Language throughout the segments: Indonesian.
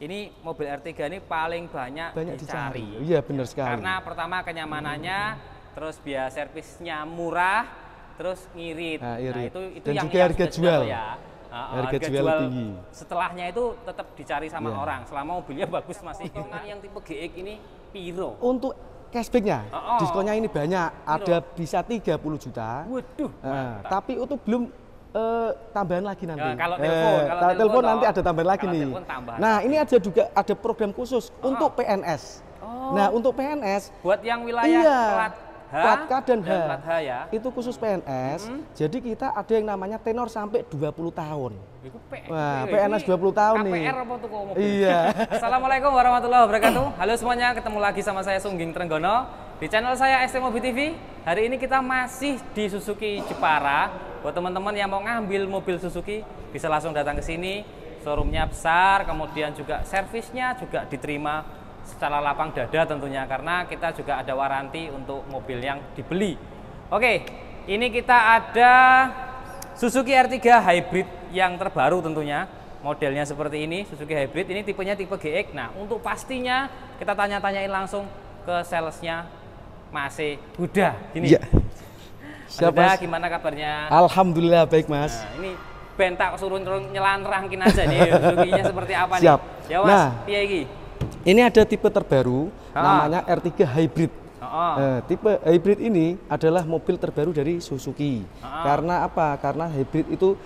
Ini mobil R3 ini paling banyak dicari. Iya, benar sekali. Karena pertama kenyamanannya, terus biaya servisnya murah, terus ngirit. Nah, itu dan yang juga harga jual ya. Harga jual tinggi. Setelahnya itu tetap dicari sama orang. Selama mobilnya bagus masih. Yang tipe GX ini piro. Untuk cashbacknya, diskonnya ini banyak. Ada bisa 30 juta. Waduh. Tapi itu belum tambahan lagi nanti. Kalau telepon nanti ada tambahan lagi nih. Nah, ini juga ada program khusus untuk PNS. Nah, untuk PNS buat yang wilayah plat K dan H ya. Itu khusus PNS. Jadi kita ada yang namanya tenor sampai 20 tahun. Wah, PNS 20 tahun nih. KPR apa tuh mobil? Iya. Assalamualaikum warahmatullahi wabarakatuh. Halo semuanya, ketemu lagi sama saya Sungging Trenggono di channel saya ST Mobi TV. Hari ini kita masih di Suzuki Jepara. Buat teman-teman yang mau ngambil mobil Suzuki bisa langsung datang ke sini. Showroomnya besar, kemudian juga servisnya juga diterima secara lapang dada tentunya, karena kita juga ada waranti untuk mobil yang dibeli. Oke, ini kita ada Suzuki R3 Hybrid yang terbaru tentunya. Modelnya seperti ini, Suzuki Hybrid. Ini tipenya tipe GX. Nah, untuk pastinya kita tanya-tanyain langsung ke salesnya Mas Huda. Gini. Ya. Siapa? Gimana kabarnya? Alhamdulillah baik, Mas. Nah, ini bentak suruh nyelantrangkin aja nih Suzuki-nya seperti apa nih. Siap. Ya, Mas, piye iki? Ini ada tipe terbaru namanya R3 Hybrid. Tipe hybrid ini adalah mobil terbaru dari Suzuki. Karena apa? Karena hybrid itu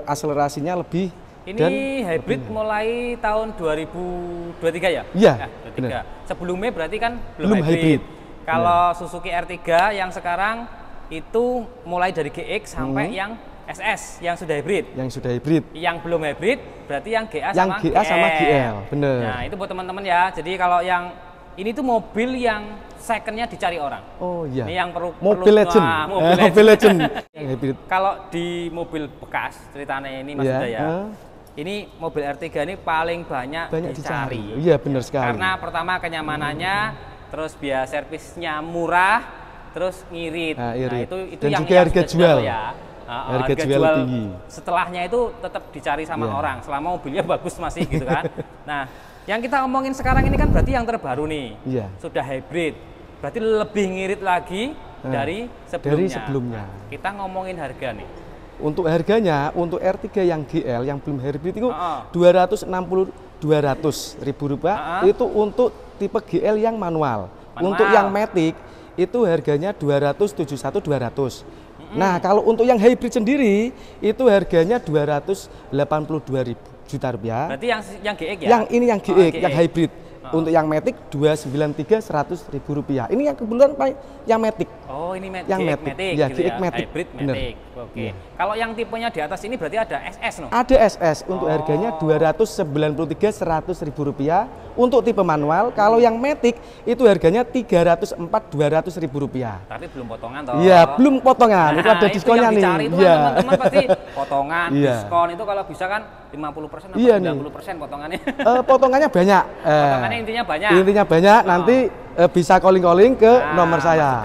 akselerasinya lebih. Ini hybrid mulai tahun 2023 ya? Iya. 2023. Sebelumnya berarti kan belum hybrid. Kalau Suzuki R3 yang sekarang itu mulai dari GX sampai yang SS yang sudah hybrid. Yang sudah hybrid. Yang belum hybrid berarti yang GA sama GL. Bener. Nah, itu buat teman-teman ya. Jadi kalau yang ini tuh mobil yang secondnya dicari orang. Oh iya. Ini yang mobil legend. Mobil legend. Yang hybrid. Kalau di mobil bekas ceritanya ini Mas Huda ya. Ini mobil R3 ini paling banyak dicari. Iya, benar sekali. Karena pertama kenyamanannya, terus biaya servisnya murah, terus ngirit. Nah, itu dan yang juga harga jual ya. Harga jual tinggi. Setelahnya itu tetap dicari sama orang. Selama mobilnya bagus masih gitu kan. Nah, yang kita omongin sekarang ini kan berarti yang terbaru nih. Iya. Sudah hybrid. Berarti lebih ngirit lagi dari sebelumnya. Kita ngomongin harga nih. Untuk harganya, untuk R3 yang GL yang belum hybrid itu 260-200 ribu rupiah. Itu untuk tipe GL yang manual. Untuk yang Matic itu harganya 271-200. Nah, kalau untuk yang hybrid sendiri itu harganya 282 juta rupiah. Berarti yang GX ya? Yang ini yang GX, yang hybrid. Untuk yang Matic 293 100.000 rupiah. Ini yang kebetulan yang Matic. Oh, ini yang Matic. Ya, gitu GX Matic. Hybrid Matic. Oke. Kalau yang tipenya di atas ini berarti ada SS no? Ada SS untuk harganya 293 100.000 rupiah untuk tipe manual. Kalau yang Matic itu harganya 304 200.000 rupiah. Tapi belum potongan toh? Iya, belum potongan. Itu ada diskonnya nih. Itu kan teman-teman pasti potongan, diskon itu kalau bisa kan 50% atau 90% potongannya. Potongannya banyak. Potongannya intinya banyak. Intinya banyak. Nanti bisa calling ke nomor saya.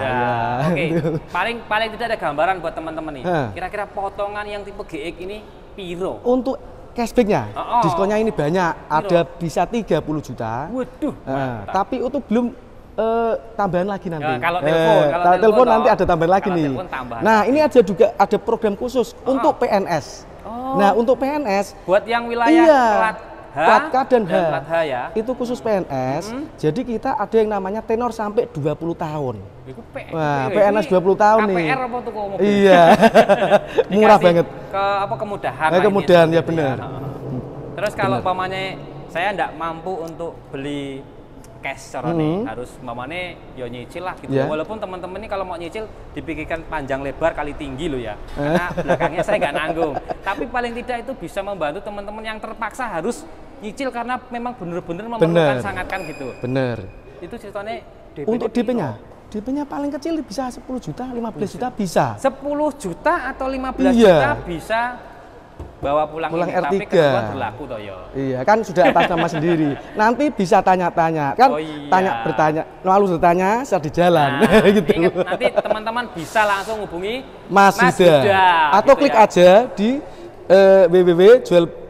Oke. Paling tidak ada gambaran buat teman-teman nih. Kira-kira potongan yang tipe GX ini piro? Untuk cashbacknya, diskonnya ini banyak. Ada bisa 30 juta. Waduh. Tapi itu belum tambahan lagi nanti. Kalau telepon nanti ada tambahan lagi nih. Nah, ini juga ada program khusus untuk PNS. Nah, untuk PNS buat yang wilayah plat K dan H ya. Itu khusus PNS. Jadi kita ada yang namanya tenor sampai 20 tahun. Wah, PNS 20 tahun nih. KPR apa tuh mobil? Iya. Murah banget. Kemudahan. Kemudahan ya benar. Terus kalau umpamanya saya enggak mampu untuk beli cash nih, harus umpamanya ya nyicil lah gitu. Walaupun teman-teman ini kalau mau nyicil dipikirkan panjang lebar kali tinggi loh ya. Karena belakangnya saya nggak nanggung. Tapi paling tidak itu bisa membantu teman-teman yang terpaksa harus nyicil karena memang benar-benar memerlukan sangat kan gitu. Bener. Itu ceritanya untuk DP-nya. DP-nya paling kecil bisa 10 juta, 15 juta bisa. 10 juta atau 15 juta bisa bawa pulang ini, R3. Tapi kebetulan berlaku toh ya. Iya, kan sudah atas nama sendiri. Nanti bisa tanya-tanya, kan bertanya, lalu bertanya saat di jalan. Gitu. Ingat, nanti teman-teman bisa langsung hubungi Mas Huda. Atau gitu klik aja di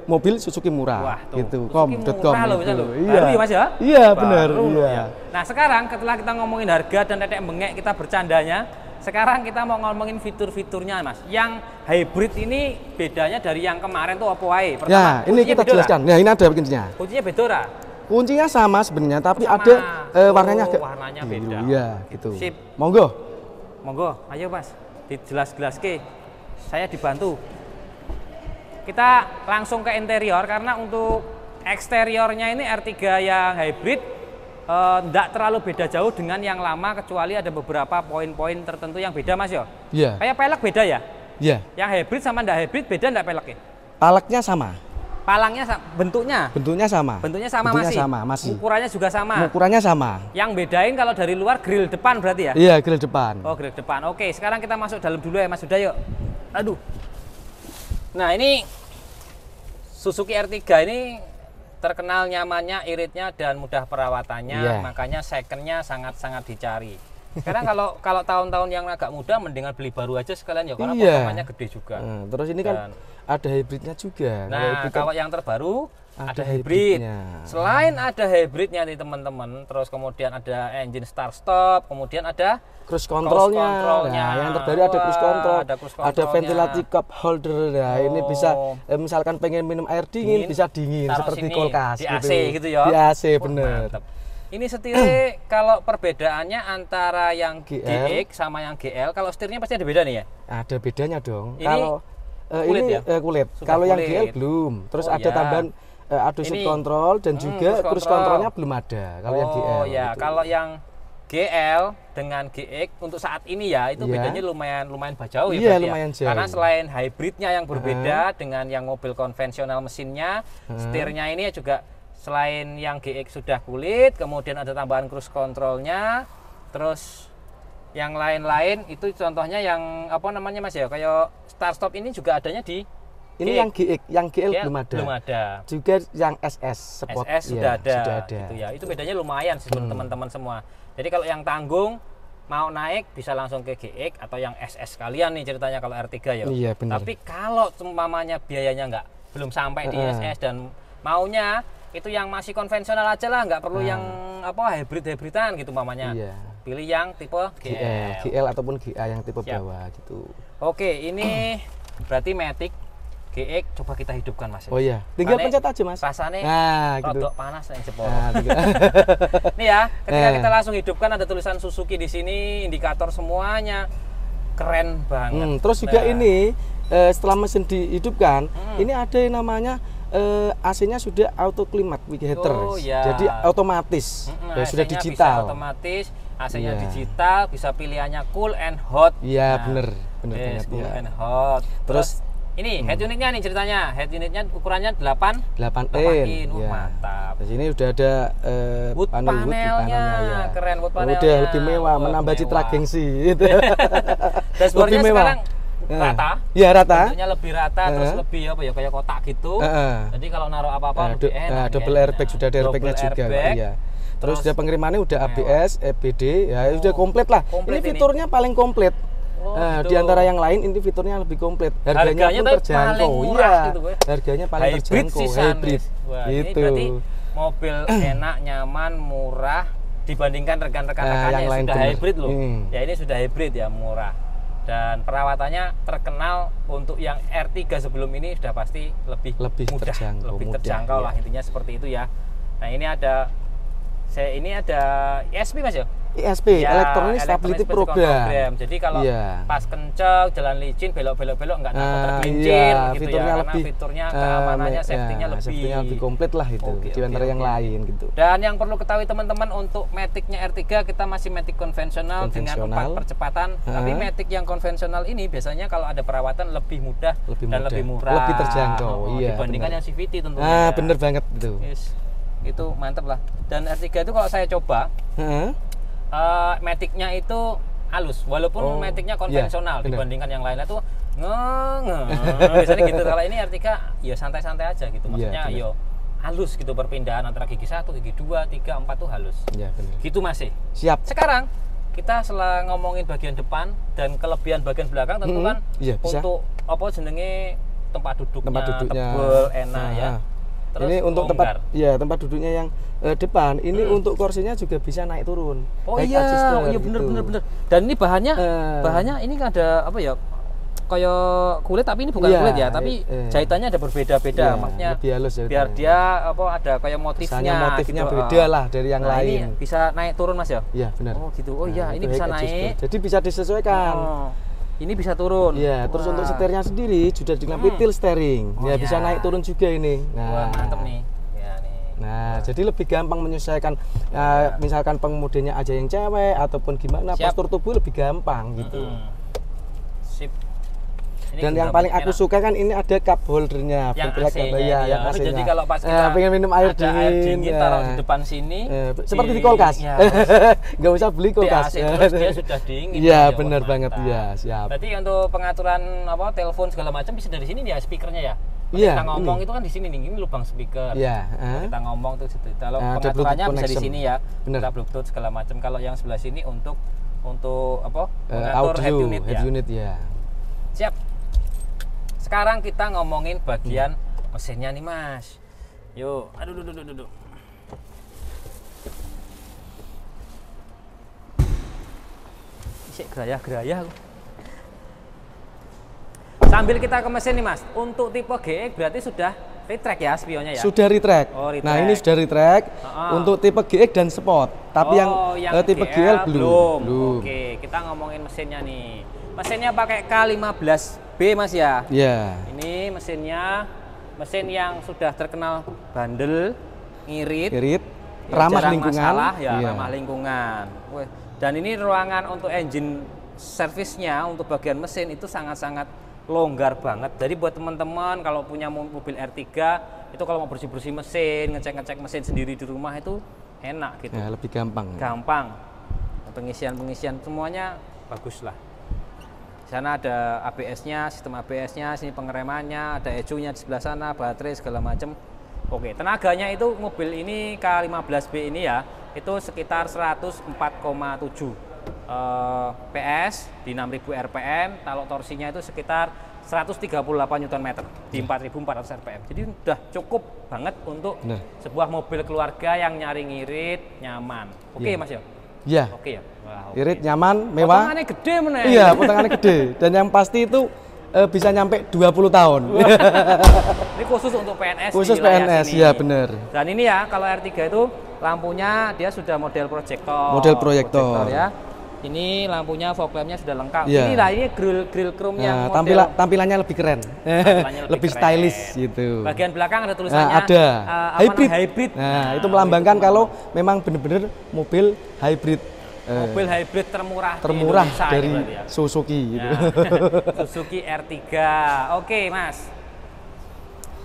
mobil Suzuki murah. Wah, tuh. Gitu. Com.com gitu. Iya. Baru ya Mas ya? Iya, benar. Iya. Ya. Nah, sekarang setelah kita ngomongin harga dan tetek bengek kita bercandanya, sekarang kita mau ngomongin fitur-fiturnya Mas. Yang hybrid ini bedanya dari yang kemarin tuh apa wae? Pertama, ya, ini kita jelaskan. Ya, ini ada kuncinya. Kuncinya beda ora? Kuncinya sama sebenarnya, tapi sama. ada warnanya agak warnanya beda. Iya, gitu. Sip. Monggo. Monggo, ayo Mas. Dijelas-jelaske. Saya dibantu. Kita langsung ke interior karena untuk eksteriornya ini R3 yang hybrid tidak terlalu beda jauh dengan yang lama kecuali ada beberapa poin-poin tertentu yang beda Mas yo. Iya. Kayak pelek beda ya? Iya. Yang hybrid sama ndak hybrid beda ndak peleknya? Palaknya sama. Palangnya bentuknya? Bentuknya sama. Bentuknya sama masih? Ukurannya juga sama? Ukurannya sama. Yang bedain kalau dari luar grill depan berarti ya? Iya, grill depan. Oh, grill depan. Oke, sekarang kita masuk dalam dulu ya Mas Huda yuk. Aduh. Nah, ini Suzuki R3 ini terkenal nyamannya, iritnya dan mudah perawatannya, makanya secondnya sangat-sangat dicari. Sekarang kalau tahun-tahun yang agak muda mendingan beli baru aja sekalian ya karena potongannya gede juga. Terus ini kan ada hybridnya juga. Nah, kalau yang terbaru ada hybrid. Selain ada hybridnya nih teman-teman, terus kemudian ada engine start stop, kemudian ada cruise controlnya. Nah, yang terbaru ada cruise control, ada ventilasi cup holder. Nah, ini bisa misalkan pengen minum air dingin bisa dingin seperti kulkas di AC gitu ya. Di AC bener. Ini setirnya kalau perbedaannya antara yang GX sama yang GL, kalau setirnya pasti ada beda nih ya? Ada bedanya dong. Ini kalau kulit ini ya? Kulit. Kalau yang GL belum. Terus ada tambahan adjustment control dan juga cruise controlnya belum ada. Kalau yang GL. Ya, gitu. Kalau yang GL dengan GX untuk saat ini ya itu bedanya lumayan jauh ya. Iya, lumayan jauh. Karena selain hybridnya yang berbeda dengan yang mobil konvensional mesinnya, setirnya ini juga selain yang GX sudah kulit, kemudian ada tambahan cruise controlnya, terus yang lain-lain itu contohnya yang apa namanya Mas ya, kayak start stop ini juga adanya di ini yang GX, yang GL belum ada. Belum ada. Juga yang SS Sport SS sudah ada. Sudah ada. Gitu ya. Itu bedanya lumayan sih teman-teman semua. Jadi kalau yang tanggung mau naik bisa langsung ke GX atau yang SS kalian nih ceritanya kalau R3 ya. Iya, benar. Tapi kalau umpamanya biayanya belum sampai di SS dan maunya itu yang masih konvensional aja lah, nggak perlu yang apa hybrid-hybridan gitu umpamanya. Iya. Pilih yang tipe GL ataupun GA yang tipe bawah gitu. Oke, ini berarti Matic GX coba kita hidupkan Mas. Oh iya, tinggal pencet aja Mas. Rasanya gitu. Panas nih jempol. Nih ya, ketika kita langsung hidupkan ada tulisan Suzuki di sini, indikator semuanya keren banget. Terus juga ini setelah mesin dihidupkan, ini ada yang namanya AC-nya sudah auto climate heater. Jadi otomatis. Sudah digital. Bisa otomatis, AC-nya digital, bisa pilihannya cool and hot. Iya, bener banget cool and hot. Terus ini head unitnya nih ceritanya. Head unitnya ukurannya 8 in. Mantap. Di sini udah ada wood panelnya. Keren wood panelnya. Udah lebih mewah, menambah citra gengsi gitu. Dashboardnya sekarang rata. Iya, rata. Bentuknya lebih rata, terus lebih apa ya, kayak kotak gitu. Jadi kalau naruh apa-apa lebih enak. Double airbag sudah ada airbagnya juga. Iya. Terus dia pengirimannya udah ABS, EBD, ya sudah komplit lah. Ini fiturnya paling komplit. Di antara yang lain ini fiturnya lebih komplit. Harganya pun terjangkau. Iya. Gitu, harganya paling terjangkau. Hybrid. Wah, ini berarti mobil enak, nyaman, murah dibandingkan rekan-rekan yang lain sudah hybrid loh. Ya ini sudah hybrid ya, murah. Dan perawatannya terkenal untuk yang R3 sebelum ini sudah pasti lebih mudah, lebih terjangkau lah, intinya seperti itu ya. Nah ini ada ESP Mas ya? ESP, Electronic Stability Program. Jadi kalau pas kenceng, jalan licin, belok-belok nggak takut tergelincir gitu ya, karena fiturnya keamanannya, safety-nya lebih komplit lah itu di antara yang lain gitu. Dan yang perlu ketahui teman-teman, untuk Matic-nya R3 kita masih Matic konvensional dengan 4 percepatan. Tapi Matic yang konvensional ini biasanya kalau ada perawatan lebih mudah dan lebih murah, lebih terjangkau dibandingkan yang CVT tentunya. Bener banget itu. Itu mantap lah. Dan R3 itu kalau saya coba Matic-nya itu halus, walaupun Matic-nya konvensional dibandingkan yang lainnya tuh biasanya gitu. Kalau ini R3 ya santai-santai aja gitu, maksudnya halus gitu, perpindahan antara gigi 1, gigi 2, 3, 4 tuh halus. Gitu masih. Siap. Sekarang kita setelah ngomongin bagian depan dan kelebihan bagian belakang, tentu kan untuk apa jenenge tempat duduknya tebel, enak ya. Terus ini untuk longgar. tempat duduknya yang depan. Ini untuk kursinya juga bisa naik turun. Oh iya, bener. Dan ini bahannya ini ada apa ya? Kayak kulit, tapi ini bukan kulit ya, tapi jahitannya ada berbeda-beda, maksudnya lebih halus ya, biar dia apa ada kayak motifnya gitu. Beda lah dari yang lain. Ini bisa naik turun Mas ya? Iya benar. Oh gitu. Oh iya, ini bisa naik. Jadi bisa disesuaikan. Ini bisa turun. Iya, terus untuk setirnya sendiri sudah dilengkapi tilt steering. Ya bisa naik turun juga ini. Wah, mantep nih. Ya, nih. Nah, jadi lebih gampang menyesuaikan. Misalkan pengemudinya aja yang cewek ataupun gimana, postur tubuh lebih gampang gitu. Sip. Dan yang paling aku suka kan ini ada cup holdernya, yang AC-nya, yang AC-nya. Jadi kalau pas kita pengen minum air dingin, taruh di depan sini, seperti di kulkas. Nggak usah beli kulkas. AC terus dia sudah dingin. Iya, benar banget ya, siap. Berarti untuk pengaturan apa telepon segala macam bisa dari sini ya, speakernya ya. Iya. Kita ngomong itu kan di sini nih, ini lubang speaker. Iya. Kita ngomong tuh situ. Kalau pengaturannya bisa di sini ya. Kita Bluetooth segala macam. Kalau yang sebelah sini untuk apa? Mengatur audio, head unit ya. Siap. Sekarang kita ngomongin bagian mesinnya nih Mas. Yuk, aduh. Isik gerayah. Sambil kita ke mesin nih Mas, untuk tipe GX berarti sudah retract ya spionnya ya? Sudah retract. Oh, retract. Nah ini sudah retract untuk tipe GX dan Sport. Tapi yang tipe GL belum. Oke, kita ngomongin mesinnya nih. Mesinnya pakai K15B Mas ya? Iya. Ini mesin yang sudah terkenal bandel, ngirit, ramah lingkungan. Masalah, ya, ramah lingkungan. Dan ini ruangan untuk engine servisnya untuk bagian mesin itu sangat-sangat longgar banget. Jadi buat teman-teman kalau punya mobil R3 itu kalau mau bersih-bersih mesin, ngecek-ngecek mesin sendiri di rumah itu enak gitu. Ya, lebih gampang. Gampang. Pengisian semuanya bagus lah. Di sana ada ABS-nya, sistem ABS-nya, sini pengeremannya, ada ECU-nya di sebelah sana, baterai segala macam. Oke, tenaganya itu mobil ini K15B ini ya, itu sekitar 104,7 PS di 6000 RPM, kalau torsinya itu sekitar 138 Nm di 4400 RPM. Jadi udah cukup banget untuk sebuah mobil keluarga yang nyari ngirit, nyaman. Oke Mas ya? Iya. Oke ya. Wah, irit, nyaman, mewah. Potongannya gede mana? Iya, potongannya gede. Dan yang pasti itu bisa nyampe 20 tahun. Ini khusus untuk PNS. Khusus PNS, ya benar. Dan ini ya, kalau R3 itu lampunya dia sudah model proyektor. Model proyektor ya. Ini lampunya fog lampnya sudah lengkap. Ya. Ini grill chrome-nya. Tampilannya lebih keren. Lebih stylish gitu. Bagian belakang ada tulisannya ada hybrid. Nah, itu melambangkan kalau memang benar-benar mobil hybrid. Mobil hybrid termurah dari ya. Suzuki gitu. Suzuki R3. Oke, Mas.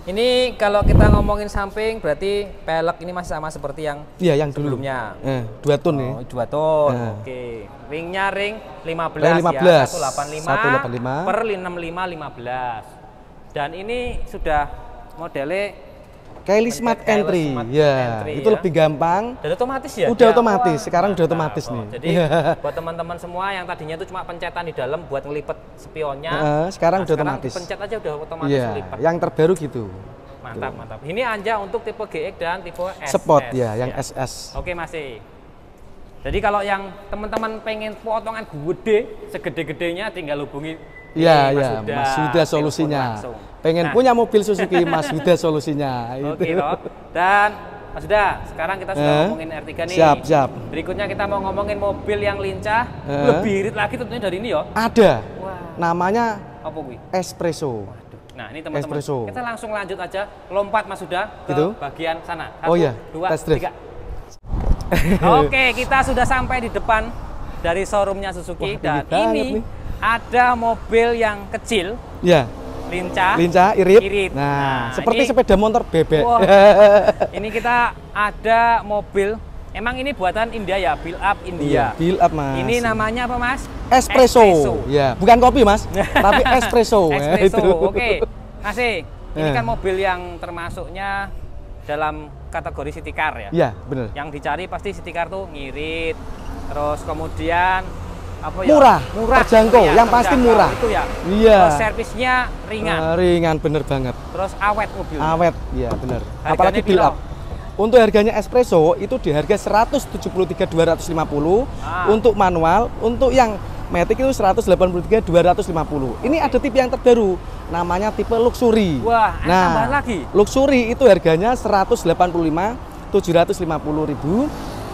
Ini kalau kita ngomongin samping berarti pelek ini masih sama seperti yang yang sebelumnya. 2 ton nih. 2 ton. Oke. Ringnya ring 15 ya. 185 per 65 15. Dan ini sudah modelnya Kelly Smart Entry. Itu lebih gampang. Dan otomatis ya? Udah otomatis. Sekarang udah otomatis nih. Jadi buat teman-teman semua yang tadinya itu cuma pencetan di dalam buat ngelipet spionnya. Sekarang udah otomatis. Pencet aja udah otomatis ngelipet. Yang terbaru gitu. Mantap. Ini Anja untuk tipe GX dan tipe SS. Sport ya, yang SS. Oke, masih. Jadi kalau yang teman-teman pengen potongan gede, segede-gedenya tinggal hubungi Mas Huda solusinya. Pengen punya mobil Suzuki, Mas Huda solusinya. Oke toh. Dan Mas Huda, sekarang kita sudah ngomongin R3 nih. Siap. Berikutnya kita mau ngomongin mobil yang lincah, lebih irit lagi tentunya dari ini ya. Ada. Namanya apa kuwi? Espresso. Nah, ini teman-teman. Kita langsung lanjut aja, lompat Mas Huda ke bagian sana. 1, 2, 3. Oke, kita sudah sampai di depan dari showroomnya Suzuki. Dan ini ada mobil yang kecil, lincah, irit. Nah, seperti ini, sepeda motor bebek. Ini kita ada mobil. Emang ini buatan India ya, build up India. Build up Mas. Ini namanya apa Mas? Espresso. Ya, bukan kopi Mas, tapi espresso. Oke. Masih. Ini kan mobil yang termasuknya dalam kategori city car ya. Iya, benar. Yang dicari pasti city car tuh ngirit. Terus kemudian apa ya? Murah, Murah, terjangkau, ya, yang pasti murah. Itu ya. Iya. Terus servisnya ringan. Ringan, bener banget. Terus awet mobil. Awet, iya bener. Harganya Apalagi build up. piro? Untuk harganya espresso itu di harga 173.250 untuk manual, untuk yang Matic itu 183.250. Ini ada tipe yang terbaru, namanya tipe luxury. Wah, tambahan lagi. Luxury itu harganya 185.750.000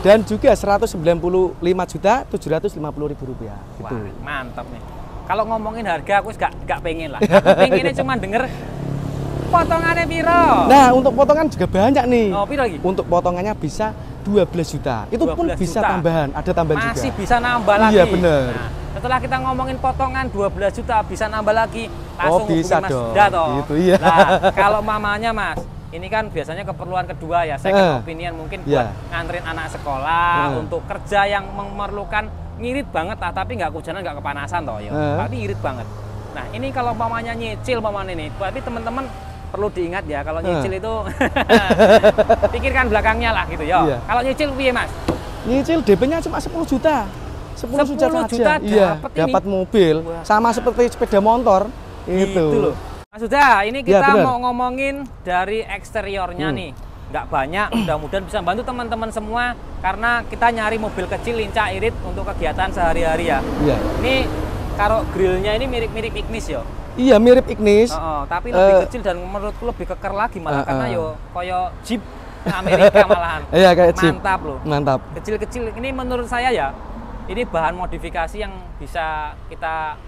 dan juga 195.750.000 rupiah. Gitu. Wah, mantap nih. Kalau ngomongin harga aku gak pengen lah. Aku pengennya cuma denger potongannya piro. Nah, untuk potongan juga banyak nih. Oh, piro lagi? Untuk potongannya bisa 12 juta. Itu 12 pun bisa juta. tambahan, ada tambahan juga. Masih bisa nambah lagi. Iya, bener. Nah, setelah kita ngomongin potongan 12 juta bisa nambah lagi, langsung bisa Mas dong. Yuda toh. Gitu, iya. Nah, kalau mamanya Mas, ini kan biasanya keperluan kedua ya, second opinion mungkin buat nganterin anak sekolah, untuk kerja yang memerlukan ngirit banget lah, tapi nggak kehujanan, nggak kepanasan toh ya. Tapi ngirit banget. Nah, ini kalau mamanya nyicil mamanya ini, berarti teman-teman perlu diingat ya, kalau nyicil itu pikirkan belakangnya lah gitu ya. Iya. Kalau nyicil piye Mas? Nyicil DP-nya cuma 10 juta. 10 juta saja. Iya, dapat mobil. Wah. Sama seperti sepeda motor itu loh. Mas Yuda, ini kita mau ngomongin dari eksteriornya nih. Nggak banyak, mudah-mudahan bisa bantu teman-teman semua karena kita nyari mobil kecil lincah irit untuk kegiatan sehari-hari ya. Iya. Ini kalau grillnya ini mirip-mirip Ignis ya. Iya, mirip Ignis. Tapi lebih kecil dan menurutku lebih keker lagi malah karena yo koyo Jeep Amerika malahan. Iya, kayak Jeep. Mantap loh. Mantap. Kecil-kecil ini menurut saya ya, ini bahan modifikasi yang bisa kita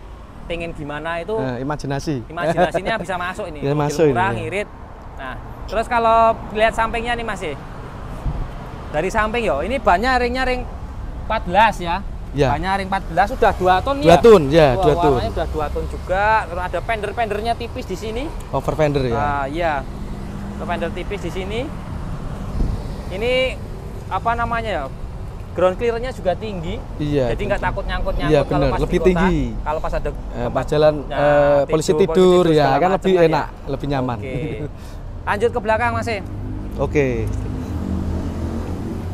pengen gimana itu. Imajinasinya bisa masuk ini. Ya, masuk murah, ngirit. Nah, terus kalau lihat sampingnya nih Mas, dari samping yo, ini bannya ring 14 ya. Ya. Bannya ring 14 sudah 2 ton ya. 2 ton ya, 2 ton. Warnanya udah 2 ton juga. Terus ada fender-fendernya tipis di sini. Over fender ya. Iya. Fender tipis di sini. Ini apa namanya ya? Ground clearance-nya juga tinggi. Iya. Jadi nggak takut nyangkut-nyangkut iya, kalau pas lebih di kota, tinggi. Kalau pas ada pas jalan polisi tidur ya kan lebih enak, ya. Lebih nyaman. Oke. Lanjut ke belakang Mas. Oke.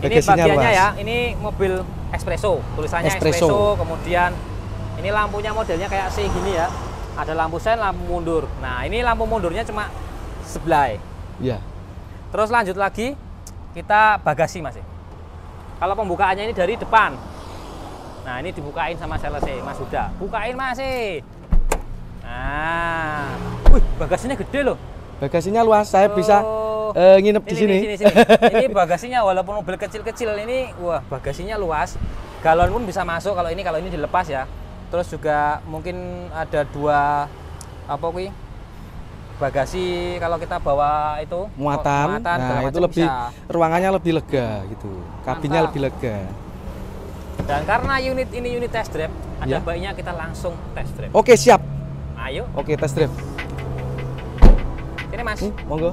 Ini bagiannya ya, ini mobil espresso, tulisannya espresso. Kemudian ini lampunya modelnya kayak C gini ya. Ada lampu sen, lampu mundur. Nah, ini lampu mundurnya cuma sebelah. Iya. Terus lanjut lagi, kita bagasi Mas. Kalau pembukaannya ini dari depan. Nah, ini dibukain sama sales Mas Yuda. Bukain Mas. Nah, wih, bagasinya gede loh. Bagasinya luas, saya bisa nginep di sini. Ini bagasinya walaupun mobil kecil-kecil ini, wah bagasinya luas. Galon pun bisa masuk kalau ini dilepas ya. Terus juga mungkin ada 2 bagasi kalau kita bawa itu muatan. Nah, itu lebih ruangannya lebih lega gitu. Kabinnya lebih lega. Dan karena unit ini unit test drive, ada baiknya kita langsung test drive. Oke, siap. Ayo. Oke, test drive. Ini Mas. Monggo.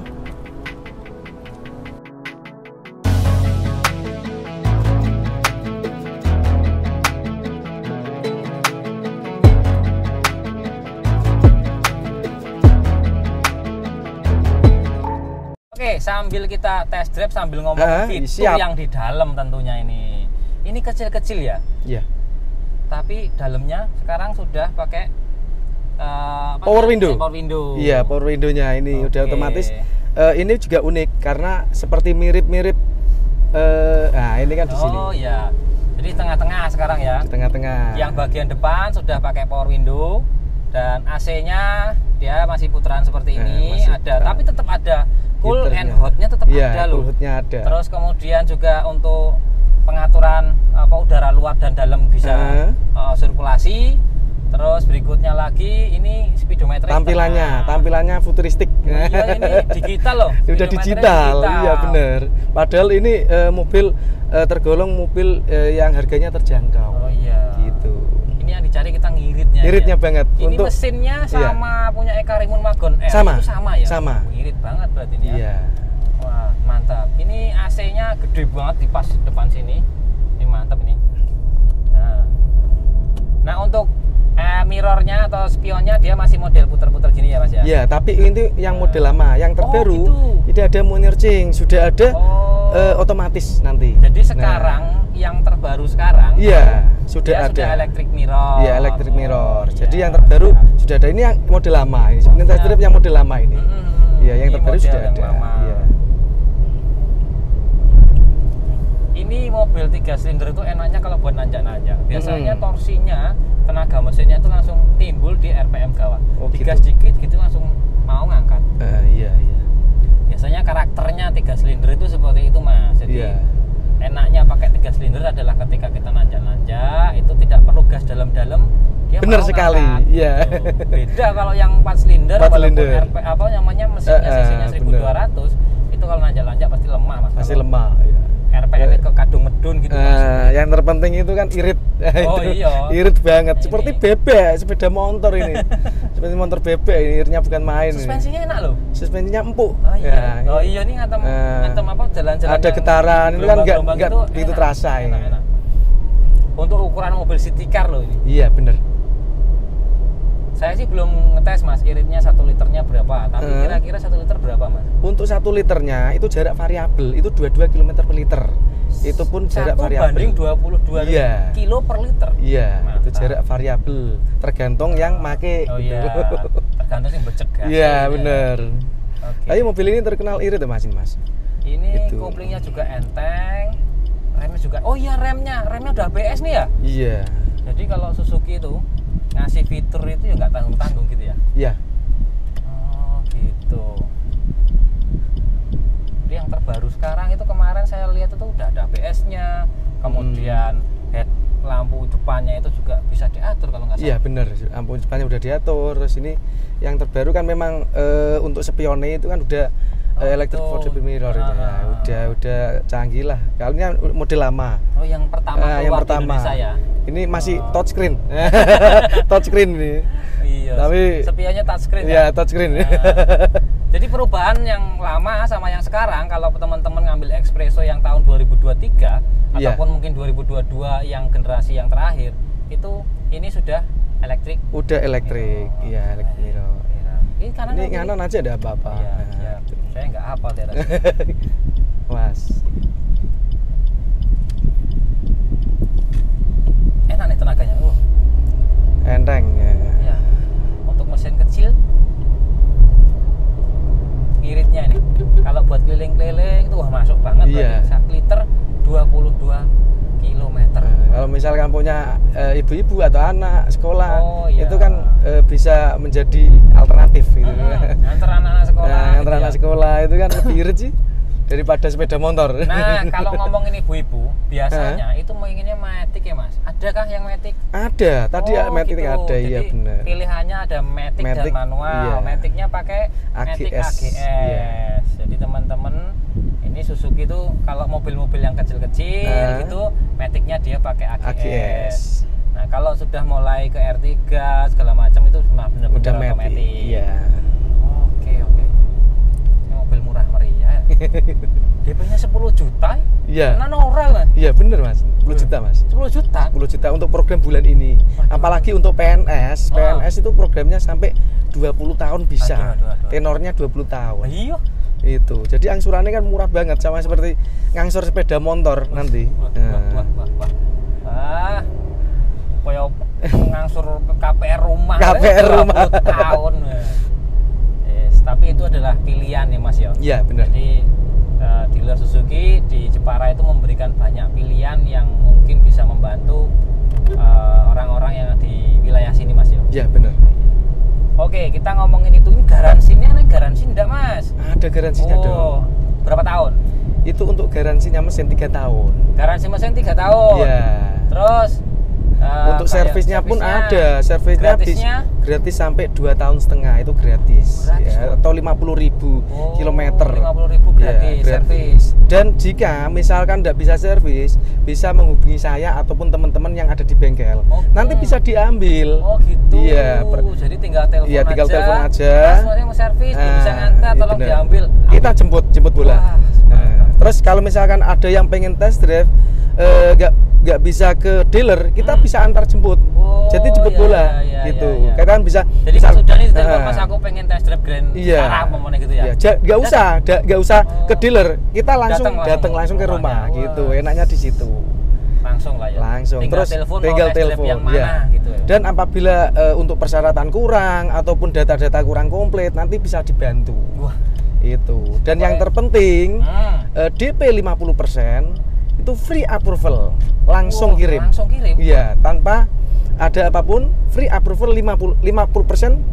Oke, sambil kita test drive sambil ngomong fitur yang di dalam tentunya ini. Ini kecil-kecil ya? Iya. Tapi dalamnya sekarang sudah pakai power window. Power window. Iya, power window-nya ini udah otomatis. Ini juga unik karena seperti mirip-mirip nah ini kan di sini. Oh iya. Jadi tengah-tengah sekarang ya. Di tengah-tengah. Yang bagian depan sudah pakai power window dan AC-nya dia masih putaran seperti ini ada, tapi tetap ada cool and hot-nya tetap ada loh. Cool-nya ada. Terus kemudian juga untuk pengaturan udara luar dan dalam bisa sirkulasi. Terus berikutnya lagi ini speedometer. Tampilannya futuristik. Iya, ini digital loh. Udah digital. Iya bener. Padahal ini mobil tergolong mobil yang harganya terjangkau. Oh iya. Gitu. Ini yang dicari kita ngiritnya. Ngiritnya ya. Banget. Ini untuk mesinnya sama punya Eka Rimun Wagon R. Sama. Itu sama ya. Sama. Ngirit banget berarti ini ya. Iya. Wah mantap. Ini AC-nya gede banget di pas depan sini. Ini mantap ini. Nah untuk mirrornya atau spionnya dia masih model puter-puter gini ya Mas ya? Iya, tapi ini yang model lama, yang terbaru tidak ada moonirching, sudah ada otomatis nanti. Jadi sekarang yang terbaru sekarang iya sudah ada. Sudah electric mirror. Iya, electric mirror. Iya. Jadi yang terbaru sudah ada. Ini yang model lama ini. Sebenarnya test drive yang model lama ini. Iya, yang terbaru sudah ada. Iya. Ini mobil 3 silinder itu enaknya kalau buat nanjak-nanjak. Biasanya torsinya, tenaga mesinnya itu langsung timbul di RPM gawat. Digas dikit gitu langsung mau ngangkat. Iya. Biasanya karakternya 3 silinder itu seperti itu, Mas. Jadi enaknya pakai 3 silinder adalah ketika kita nanjak-nanjak itu tidak perlu gas dalam-dalam. Benar sekali. Iya. Beda kalau yang 4 silinder walaupun apa namanya mesinnya cc-nya 1200 itu kalau nanjak-nanjak pasti lemah, Mas. Pasti lemah, iya. RPM ke kadung medun gitu. Yang terpenting itu kan irit. Oh iya. Irit banget. Seperti bebek, sepeda motor ini. Seperti motor bebek, iritnya bukan main. Suspensinya enak loh. Suspensinya empuk. Oh iya. Oh iya nih ngantem apa jalan-jalan. Ada getaran itu kan enggak begitu terasa ini. Enak. Untuk ukuran mobil city car loh ini. Iya, bener. Saya sih belum ngetes, Mas, iritnya 1 liternya berapa. Tapi kira-kira 1 liter berapa, Mas? Untuk 1 liternya itu jarak variabel, itu 22 km per liter. Itu pun jarak variabel. 1 banding 22 kilo per liter. Iya, itu jarak variabel. Tergantung yang make. Oh iya. Tergantung yang becek gas. Iya, bener. Oke. Tapi mobil ini terkenal irit ya, Mas. Ini koplingnya juga enteng. Remnya juga. Oh iya, remnya udah ABS nih ya? Iya. Jadi kalau Suzuki itu ngasih fitur itu ya nggak tanggung-tanggung gitu ya? Iya. Oh gitu. Jadi yang terbaru sekarang itu kemarin saya lihat itu udah ada ABS-nya, kemudian head lampu depannya itu juga bisa diatur kalau nggak salah. Iya bener, lampu depannya udah diatur. Terus ini yang terbaru kan memang untuk spione itu kan udah electric folding mirror itu ya. Udah canggih lah. Kalau ini model lama. Oh yang pertama yang pertama. Di Indonesia ya. Ini masih touchscreen. Touchscreen ini. Iya. Tapi sepiannya touchscreen. Iya, touchscreen. Jadi perubahan yang lama sama yang sekarang kalau teman-teman ngambil Expresso yang tahun 2023 ataupun mungkin 2022 yang generasi yang terakhir itu ini sudah elektrik. Udah elektrik. Iya, elektrik mirror. Ini kanan aja ada apa-apa. Iya. Saya nggak hafal daerah. Mas. Enak nih tenaganya. Enteng ya. Ya. Untuk mesin kecil iritnya ini. Kalau buat keliling-keliling itu masuk banget. Iya. 1 liter 22 kilometer. Kalau misalkan punya ibu-ibu atau anak sekolah, itu kan bisa menjadi alternatif gitu. Antar anak-anak sekolah. Antar anak sekolah itu kan lebih irit sih daripada sepeda motor. Nah, kalau ngomongin ibu-ibu, biasanya itu menginginnya Matic ya, Mas? Adakah yang Matic? Ada, tadi Matic gitu. Ada. Jadi, iya benar. Pilihannya ada Matic dan manual. Iya. Maticnya pakai Matic AGS. Iya. Jadi teman-teman, ini Suzuki itu kalau mobil-mobil yang kecil-kecil gitu, Maticnya dia pakai AGS. Nah, kalau sudah mulai ke R3 segala macam itu benar-benar otomatis. Iya. Oke. Ini mobil murah meriah. DP-nya 10 juta? Iya. Nah, norak, Mas. Iya, bener, Mas. 10 juta, Mas. 10 juta? 10 juta untuk program bulan ini. Waduh. Apalagi untuk PNS. PNS itu programnya sampai 20 tahun bisa. Aduh. Tenornya 20 tahun. Iya. Itu. Jadi angsurannya kan murah banget sama seperti ngangsur sepeda motor nanti. Wah. Kayak ngangsur ke KPR rumah. KPR rumah tahun. Tapi itu adalah pilihan ya, Mas ya. Iya, benar. Jadi dealer Suzuki di Jepara itu memberikan banyak pilihan yang mungkin bisa membantu orang-orang yang di wilayah sini, Mas ya. Iya, benar. Oke, kita ngomongin itu. Ini garansinya, ada garansi enggak, Mas? Ada garansinya dong. Berapa tahun? Itu untuk garansinya mesin 3 tahun. Garansi mesin 3 tahun. Iya. Terus untuk servisnya pun ada. Servisnya gratis sampai 2,5 tahun itu gratis. Ya, atau 50.000 kilometer. 50.000 gratis, ya, servis. Dan jika misalkan tidak bisa servis, bisa menghubungi saya ataupun teman-teman yang ada di bengkel. Nanti bisa diambil. Oh gitu. Iya. Jadi tinggal telepon aja. Iya, tinggal telepon aja. Mas mau servis, bisa ngantar, tolong diambil. Kita jemput bola. Wah, Terus kalau misalkan ada yang pengen test drive nggak bisa ke dealer, kita bisa antar jemput. Jadi jemput bola gitu. Kita kan bisa. Jadi sudah nih Mas aku pengen test drive Grand Vitara momennya gitu ya. Nggak usah ke dealer. Kita langsung datang langsung ke rumah gitu. Enaknya di situ. Langsung lah ya. Langsung. Tinggal telepon yang mana gitu ya. Dan apabila untuk persyaratan kurang ataupun data-data kurang komplit, nanti bisa dibantu. Wah. Itu. Dan yang terpenting DP 50% itu free approval, langsung kirim. Langsung kirim. Iya, tanpa ada apapun, free approval 50%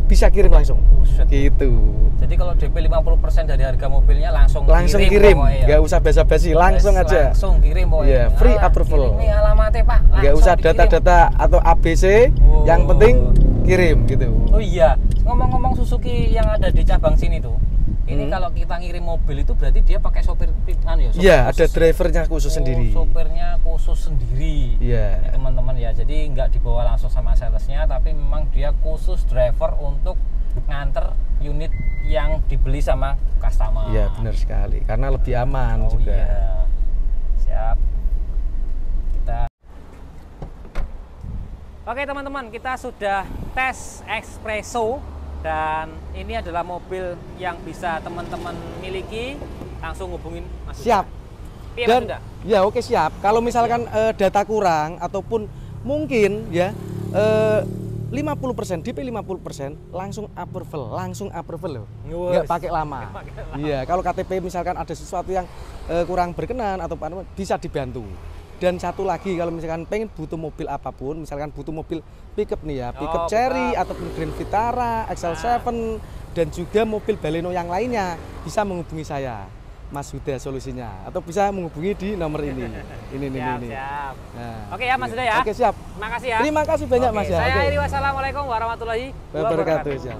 bisa kirim langsung. Gitu. Jadi kalau DP 50% dari harga mobilnya langsung kirim. Nggak usah basa-basi, langsung aja. Langsung kirim pokoknya. Iya, free approval. Ini alamatnya, Pak. Nggak usah data-data atau ABC, yang penting kirim gitu. Oh iya, ngomong-ngomong Suzuki yang ada di cabang sini tuh. Ini kalau kita ngirim mobil itu berarti dia pakai sopir ya? Iya, ada drivernya khusus sendiri. Sopirnya khusus sendiri. Iya. Teman-teman ya, jadi nggak dibawa langsung sama salesnya, tapi memang dia khusus driver untuk nganter unit yang dibeli sama customer. Iya, benar sekali. Karena lebih aman juga. Iya. Siap. Oke teman-teman, kita sudah tes Expresso. Dan ini adalah mobil yang bisa teman-teman miliki, langsung hubungin Mas. Siap. Dan ya oke siap. Kalau misalkan data kurang ataupun mungkin ya 50%, DP 50% langsung approval loh. Nggak pakai lama. Iya, kalau KTP misalkan ada sesuatu yang kurang berkenan atau bisa dibantu. Dan satu lagi, kalau misalkan pengen butuh mobil apapun, misalkan butuh mobil pickup nih ya, pickup Cherry ataupun Grand Vitara, XL7 dan juga mobil Baleno yang lainnya, bisa menghubungi saya, Mas Huda solusinya, atau bisa menghubungi di nomor ini. Siap. Nah, oke ya Mas Huda ya. Oke siap. Makasih ya. Terima kasih banyak Mas ya. Saya akhiri, wassalamualaikum warahmatullahi wabarakatuh. Siap.